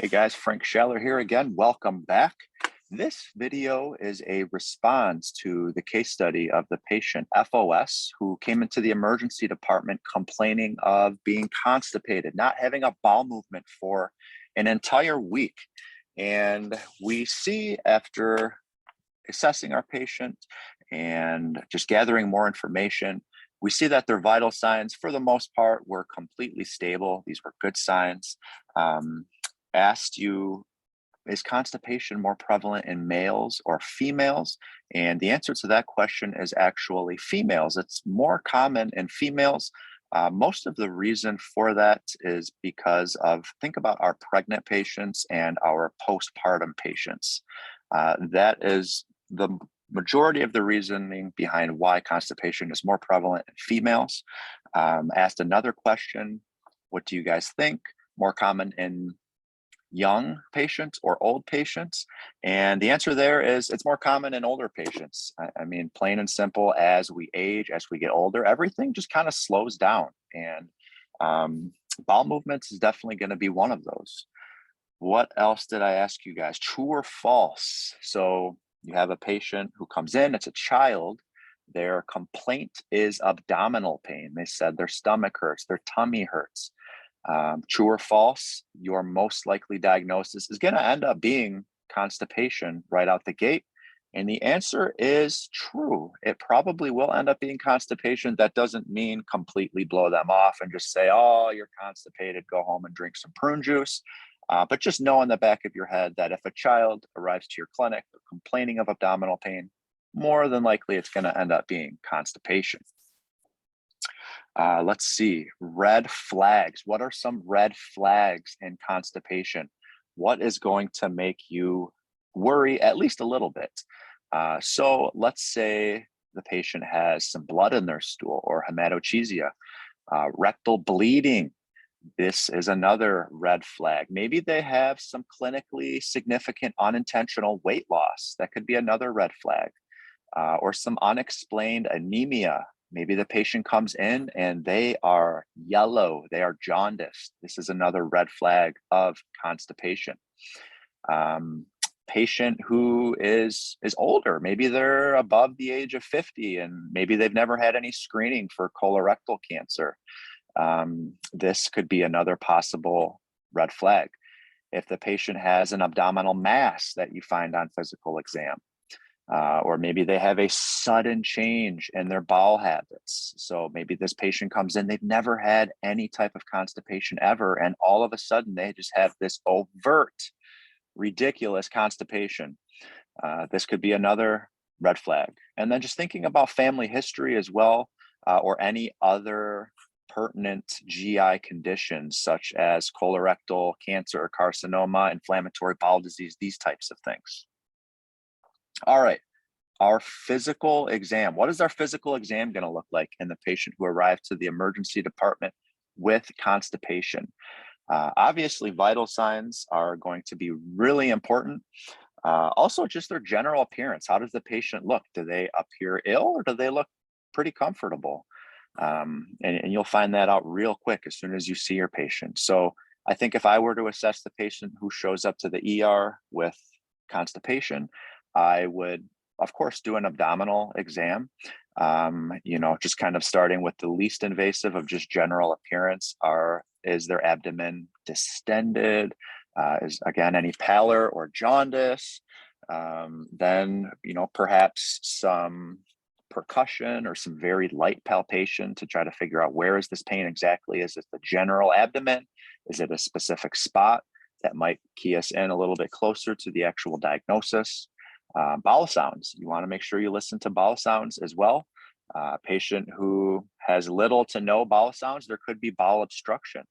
Hey guys, Frank Schaller here again. Welcome back. This video is a response to the case study of the patient FOS who came into the emergency department complaining of being constipated, not having a bowel movement for an entire week. And we see after assessing our patient and just gathering more information, we see that their vital signs, for the most part, were completely stable. These were good signs. Asked you, is constipation more prevalent in males or females? And the answer to that question is actually females. It's more common in females. Most of the reason for that is because of, think about our pregnant patients and our postpartum patients. That is the majority of the reasoning behind why constipation is more prevalent in females. Asked another question, what do you guys think? More common in young patients or old patients? And the answer there is it's more common in older patients. I mean, plain and simple, as we age, as we get older, everything just kind of slows down. And bowel movements is definitely going to be one of those. What else did I ask you guys? True or false? So you have a patient who comes in, it's a child. Their complaint is abdominal pain. They said their stomach hurts, their tummy hurts. True or false, your most likely diagnosis is going to end up being constipation right out the gate. And the answer is true. It probably will end up being constipation. That doesn't mean completely blow them off and just say, oh, you're constipated, go home and drink some prune juice. But just know in the back of your head that if a child arrives to your clinic complaining of abdominal pain, more than likely it's going to end up being constipation. Let's see, red flags. What are some red flags in constipation? What is going to make you worry at least a little bit? So let's say the patient has some blood in their stool or hematochezia, rectal bleeding. This is another red flag. Maybe they have some clinically significant unintentional weight loss. That could be another red flag. Or some unexplained anemia. Maybe the patient comes in and they are yellow, they are jaundiced. This is another red flag of constipation. Patient who is older, maybe they're above the age of 50 and maybe they've never had any screening for colorectal cancer. This could be another possible red flag. If the patient has an abdominal mass that you find on physical exam, or maybe they have a sudden change in their bowel habits. So maybe this patient comes in, they've never had any type of constipation ever, and all of a sudden they just have this overt, ridiculous constipation. This could be another red flag. And then just thinking about family history as well, or any other pertinent GI conditions such as colorectal cancer or carcinoma, inflammatory bowel disease, these types of things. All right, our physical exam. What is our physical exam going to look like in the patient who arrived to the emergency department with constipation? Obviously, vital signs are going to be really important. Also, just their general appearance. How does the patient look? Do they appear ill or do they look pretty comfortable? And you'll find that out real quick as soon as you see your patient. So I think if I were to assess the patient who shows up to the ER with constipation, I would, of course, do an abdominal exam, just kind of starting with the least invasive of just general appearance. Is their abdomen distended? Is, again, any pallor or jaundice? Then, perhaps some percussion or some very light palpation to try to figure out where is this pain exactly? Is it the general abdomen? Is it a specific spot? That might key us in a little bit closer to the actual diagnosis. Bowel sounds. You want to make sure you listen to bowel sounds as well. Patient who has little to no bowel sounds, there could be bowel obstruction.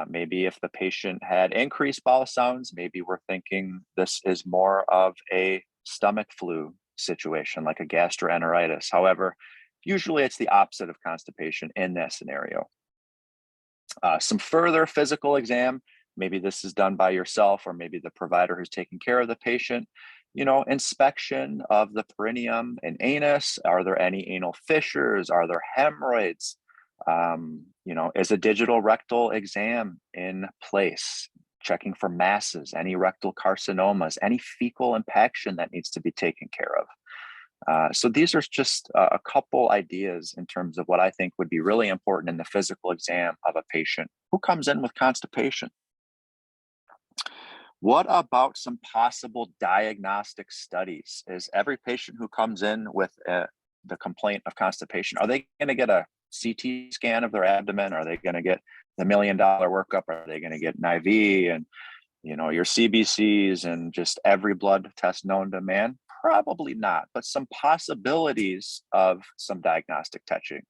Maybe if the patient had increased bowel sounds, maybe we're thinking this is more of a stomach flu situation, like a gastroenteritis. However, usually it's the opposite of constipation in that scenario. Some further physical exam. Maybe this is done by yourself or maybe the provider who's taking care of the patient. Inspection of the perineum and anus. Are there any anal fissures? Are there hemorrhoids? Is a digital rectal exam in place? checking for masses, any rectal carcinomas, any fecal impaction that needs to be taken care of. So these are just a couple ideas in terms of what I think would be really important in the physical exam of a patient who comes in with constipation. What about some possible diagnostic studies? Is every patient who comes in with the complaint of constipation, are they going to get a CT scan of their abdomen? Are they going to get the $1 million workup? Are they going to get an IV and your CBCs and just every blood test known to man? Probably not, but some possibilities of some diagnostic touching.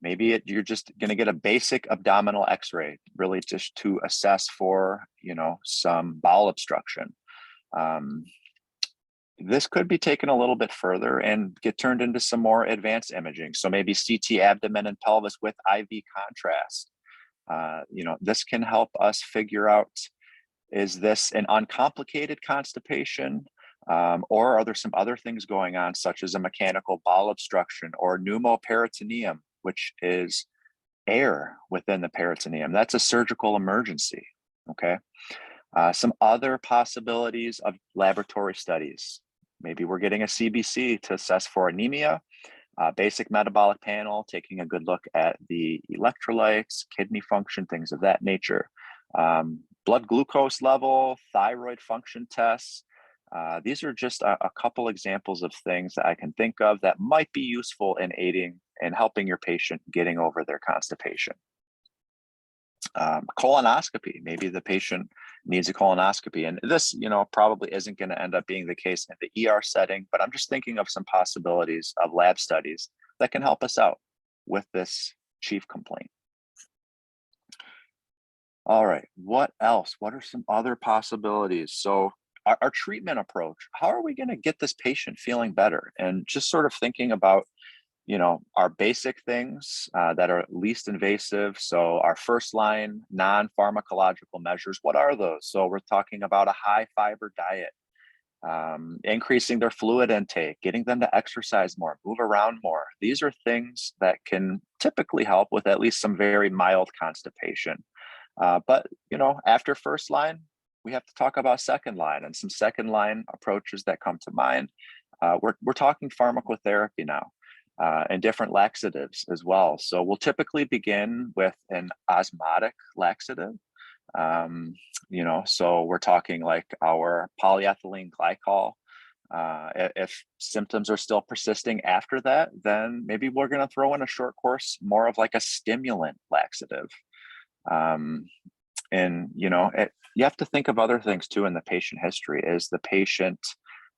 Maybe you're just going to get a basic abdominal x-ray, really just to assess for, some bowel obstruction. This could be taken a little bit further and get turned into some more advanced imaging. So maybe CT abdomen and pelvis with IV contrast. This can help us figure out, is this an uncomplicated constipation? Or are there some other things going on, such as a mechanical bowel obstruction or pneumoperitoneum, which is air within the peritoneum? That's a surgical emergency, okay? Some other possibilities of laboratory studies. Maybe we're getting a CBC to assess for anemia, basic metabolic panel, taking a good look at the electrolytes, kidney function, things of that nature. Blood glucose level, thyroid function tests. These are just a couple examples of things that I can think of that might be useful in aiding and helping your patient getting over their constipation. Colonoscopy, maybe the patient needs a colonoscopy, and this, probably isn't going to end up being the case in the ER setting, but I'm just thinking of some possibilities of lab studies that can help us out with this chief complaint. All right, what else? What are some other possibilities? So our treatment approach, how are we going to get this patient feeling better? And just sort of thinking about, our basic things that are least invasive. So our first line non-pharmacological measures, what are those? So we're talking about a high fiber diet, increasing their fluid intake, getting them to exercise more, move around more. These are things that can typically help with at least some very mild constipation. But, after first line, we have to talk about second line and some second line approaches that come to mind. We're talking pharmacotherapy now. And different laxatives as well. So we'll typically begin with an osmotic laxative. So we're talking like our polyethylene glycol. If symptoms are still persisting after that, then maybe we're going to throw in a short course, more of like a stimulant laxative. You have to think of other things too in the patient history. Is the patient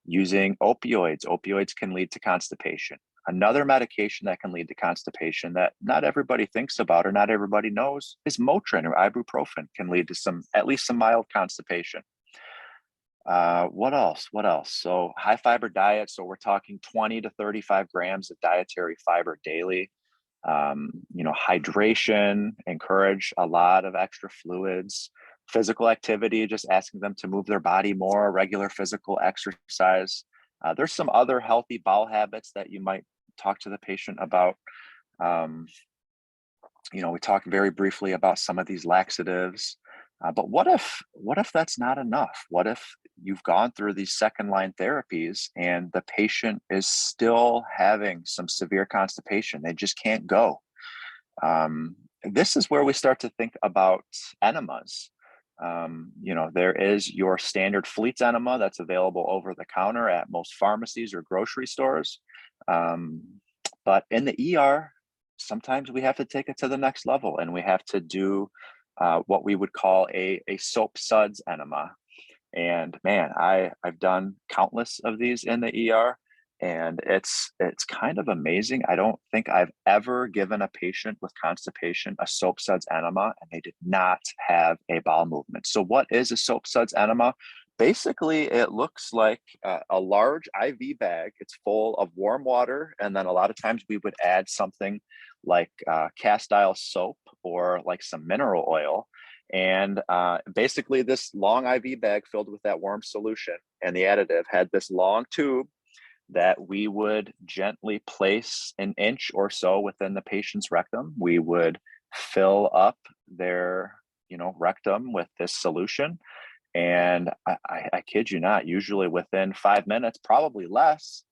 using opioids? Opioids can lead to constipation. Another medication that can lead to constipation that not everybody thinks about or not everybody knows is Motrin or ibuprofen, can lead to at least some mild constipation. What else? So high fiber diet. So we're talking 20 to 35 grams of dietary fiber daily. Hydration, encourage a lot of extra fluids. Physical activity, just asking them to move their body more, regular physical exercise. There's some other healthy bowel habits that you might talk to the patient about. We talked very briefly about some of these laxatives, but what if that's not enough? What if you've gone through these second line therapies and the patient is still having some severe constipation? They just can't go. This is where we start to think about enemas. There is your standard Fleet's enema that's available over the counter at most pharmacies or grocery stores. But in the ER, sometimes we have to take it to the next level and we have to do what we would call a soap suds enema. And man, I've done countless of these in the ER. And it's kind of amazing. I don't think I've ever given a patient with constipation a soap suds enema and they did not have a bowel movement. So what is a soap suds enema? Basically, it looks like a large IV bag. It's full of warm water. And then a lot of times we would add something like cast iron soap or like some mineral oil. And basically this long IV bag filled with that warm solution and the additive had this long tube that we would gently place an inch or so within the patient's rectum. We would fill up their rectum with this solution. And I kid you not, usually within 5 minutes, probably less,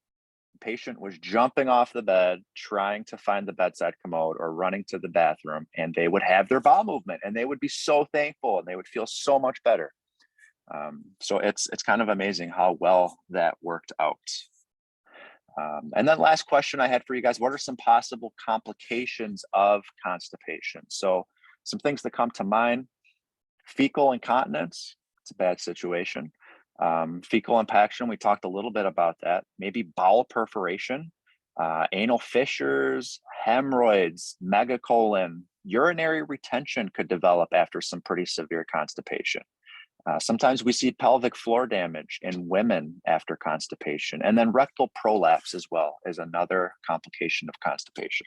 the patient was jumping off the bed, trying to find the bedside commode or running to the bathroom, and they would have their bowel movement and they would be so thankful and they would feel so much better. So it's kind of amazing how well that worked out. And then last question I had for you guys, what are some possible complications of constipation? So some things that come to mind: fecal incontinence, it's a bad situation. Fecal impaction, we talked a little bit about that. Maybe bowel perforation, anal fissures, hemorrhoids, megacolon, urinary retention could develop after some pretty severe constipation. Sometimes we see pelvic floor damage in women after constipation, and then rectal prolapse as well is another complication of constipation.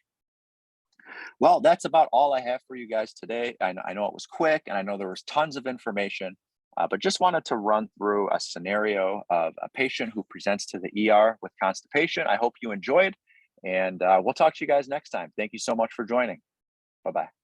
Well, that's about all I have for you guys today. I know it was quick, and I know there was tons of information, but just wanted to run through a scenario of a patient who presents to the ER with constipation. I hope you enjoyed, and we'll talk to you guys next time. Thank you so much for joining. Bye-bye.